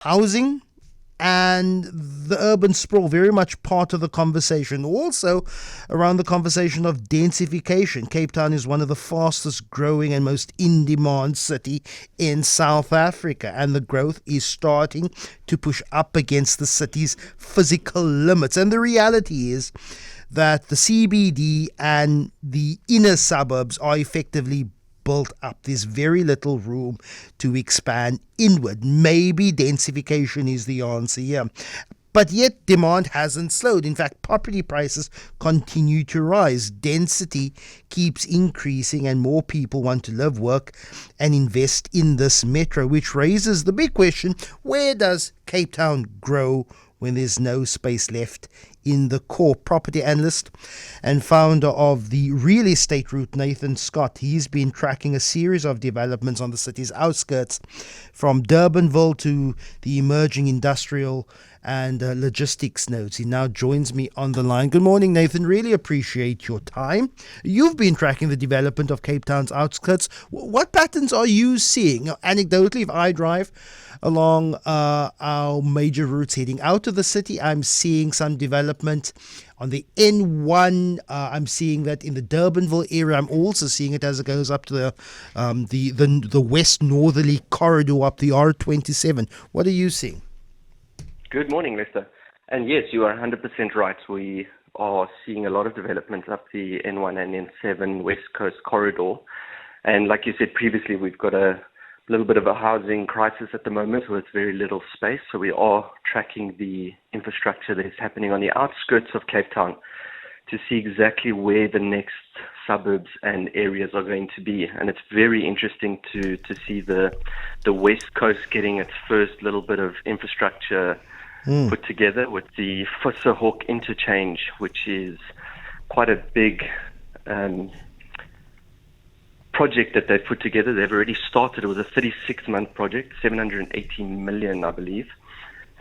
housing and the urban sprawl, very much part of the conversation. Also, around the conversation of densification. Cape Town is one of the fastest growing and most in demand city in South Africa, and the growth is starting to push up against the city's physical limits. And the reality is that the CBD and the inner suburbs are effectively built up. There's very little room to expand inward. Maybe densification is the answer here. But yet demand hasn't slowed. In fact, property prices continue to rise. Density keeps increasing and more people want to live, work and invest in this metro, which raises the big question, where does Cape Town grow when there's no space left in the core? Property analyst and founder of the real estate route, Nathan Scott, he's been tracking a series of developments on the city's outskirts, from Durbanville to the emerging industrial and logistics nodes. He now joins me on the line. Good morning, Nathan. Really appreciate your time. You've been tracking the development of Cape Town's outskirts. What patterns are you seeing? Anecdotally, if I drive along our major routes heading out of the city, I'm seeing some development on the N1. I'm seeing that in the Durbanville area. I'm also seeing it as it goes up to the west northerly corridor up the R27. What are you seeing? Good morning, Lester. And yes, you are 100% right. We are seeing a lot of developments up the N1 and N7 West Coast corridor. And like you said previously, we've got a little bit of a housing crisis at the moment with very little space. So we are tracking the infrastructure that is happening on the outskirts of Cape Town to see exactly where the next suburbs and areas are going to be. And it's very interesting to see the West Coast getting its first little bit of infrastructure put together with the Visserhok interchange, which is quite a big project that they've put together. They've already started. It was a 36-month project, 780 million, I believe.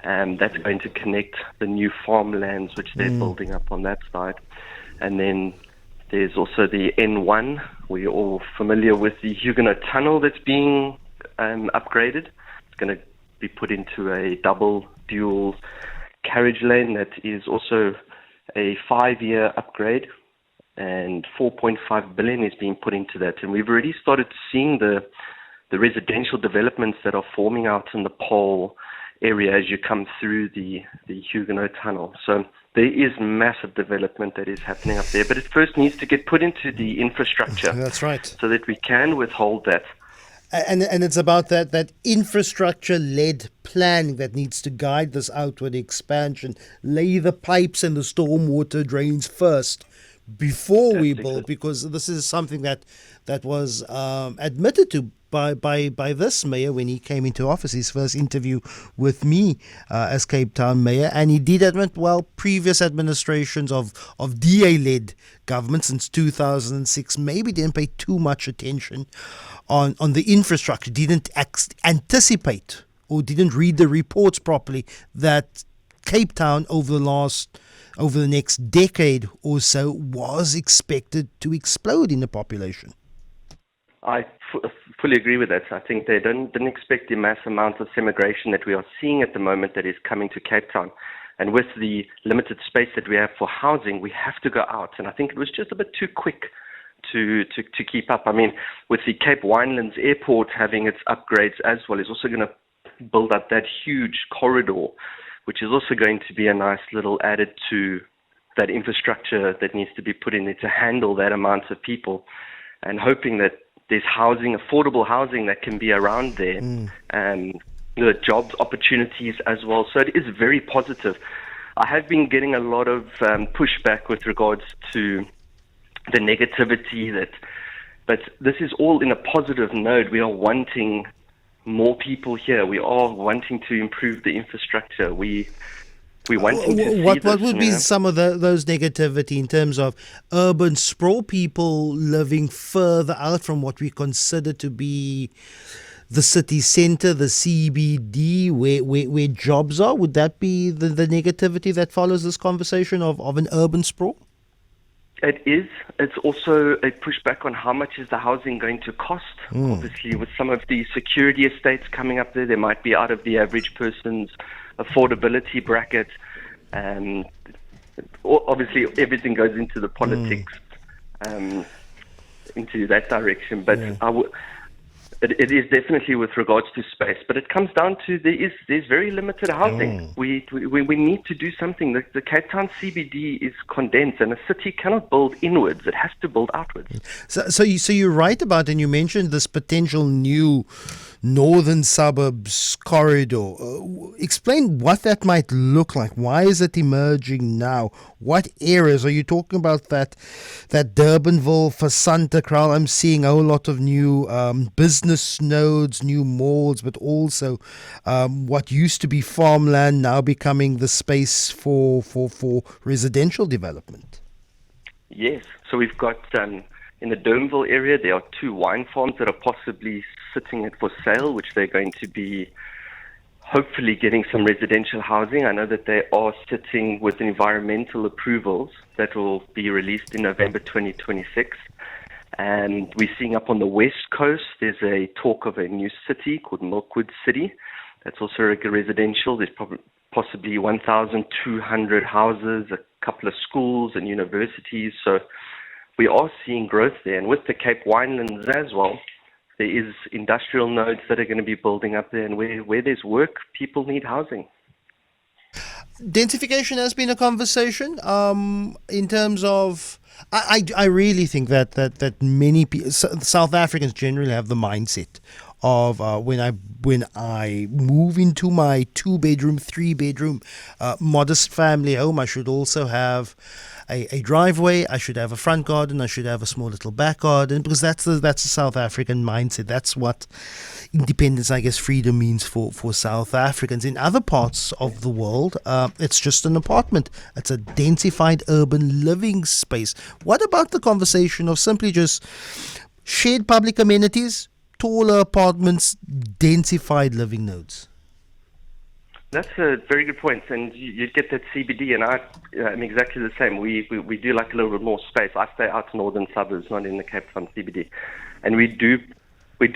That's going to connect the new farmlands which they're building up on that side. And then there's also the N1. We're all familiar with the Huguenot Tunnel that's being upgraded. It's going to be put into a double dual carriage lane that is also a 5-year upgrade, and 4.5 billion is being put into that. And we've already started seeing the residential developments that are forming out in the Pole area as you come through the Huguenot Tunnel. So there is massive development that is happening up there, but it first needs to get put into the infrastructure. That's right. So that we can withhold that. And it's about that infrastructure-led planning that needs to guide this outward expansion. Lay the pipes and the stormwater drains first before we build, because this is something that was admitted to by this mayor when he came into office, his first interview with me as Cape Town mayor, and he did admit, well, previous administrations of DA-led government since 2006 maybe didn't pay too much attention on the infrastructure, didn't anticipate or didn't read the reports properly that Cape Town over the next decade or so was expected to explode in the population. I fully agree with that. I think they didn't expect the mass amount of immigration that we are seeing at the moment that is coming to Cape Town. And with the limited space that we have for housing, we have to go out. And I think it was just a bit too quick to keep up. I mean, with the Cape Winelands Airport having its upgrades as well, it's also going to build up that huge corridor, which is also going to be a nice little added to that infrastructure that needs to be put in there to handle that amount of people, and hoping that there's housing, affordable housing that can be around there, and job opportunities as well. So it is very positive. I have been getting a lot of pushback with regards to the negativity but this is all in a positive note. We are wanting more people here. We are wanting to improve the infrastructure. We wanting to see what this, would be some of those negativity in terms of urban sprawl, people living further out from what we consider to be the city centre, the CBD, where jobs are? Would that be the negativity that follows this conversation of an urban sprawl? It is. It's also a pushback on how much is the housing going to cost. Obviously, with some of the security estates coming up there, they might be out of the average person's affordability bracket. And obviously, everything goes into the politics, into that direction. But it is definitely with regards to space, but it comes down to there's very limited housing. We need to do something. The Cape Town CBD is condensed, and a city cannot build inwards; it has to build outwards. So you're right about, and you mentioned this potential new northern suburbs corridor. Explain what that might look like. Why is it emerging now? What areas are you talking about? That Durbanville for Santa Crowd. I'm seeing a whole lot of new business nodes, new malls, but also what used to be farmland now becoming the space for residential development. Yes. So we've got in the Durbanville area, there are 2 wine farms that are possibly sitting it for sale, which they're going to be hopefully getting some residential housing. I know that they are sitting with environmental approvals that will be released in November 2026. And we're seeing up on the west coast, there's a talk of a new city called Milkwood City. That's also a residential. There's possibly 1,200 houses, a couple of schools and universities. So we are seeing growth there. And with the Cape Winelands as well, there is industrial nodes that are going to be building up there. And where there's work, people need housing. Densification has been a conversation in terms of... I really think that many people, South Africans generally have the mindset of when I move into my 2-bedroom, 3-bedroom modest family home, I should also have a driveway, I should have a front garden, I should have a small little back garden, because that's the South African mindset. That's what independence, I guess, freedom means for South Africans. In other parts of the world, it's just an apartment. It's a densified urban living space. What about the conversation of simply just shared public amenities, taller apartments, densified living nodes? That's a very good point, and you get that CBD, and I'm exactly the same. We do like a little bit more space. I stay out in northern suburbs, not in the Cape Town CBD, and we do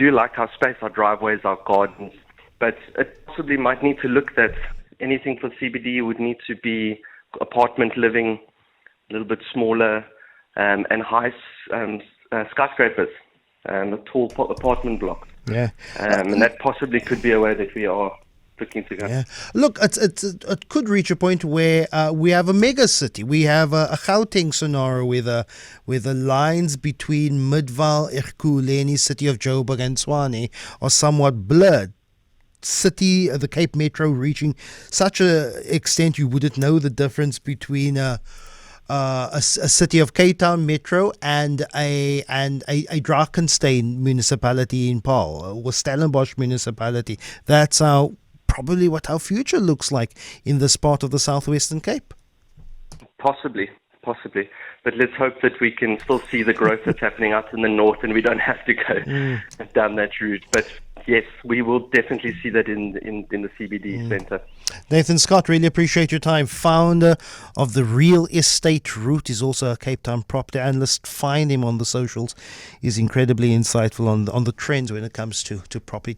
like our space, our driveways, our gardens, but it possibly might need to look that anything for CBD would need to be apartment living, a little bit smaller, and high skyscrapers, a tall apartment block. Yeah, and that possibly could be a way that we are looking to go. Yeah. Look, it could reach a point where we have a mega city. We have a Gauteng scenario where the lines between Midvaal, Ekurhuleni, city of Joburg and Tshwane are somewhat blurred. The Cape Metro reaching such a extent you wouldn't know the difference between a city of Cape Town Metro and a Drakensberg municipality in Paarl, or Stellenbosch municipality. That's probably what our future looks like in this part of the Southwestern Cape. Possibly. But let's hope that we can still see the growth that's happening out in the north and we don't have to go down that route. But yes, we will definitely see that in the CBD centre. Nathan Scott, really appreciate your time. Founder of the Real Estate Route, is also a Cape Town property analyst. Find him on the socials. He's incredibly insightful on the trends when it comes to property.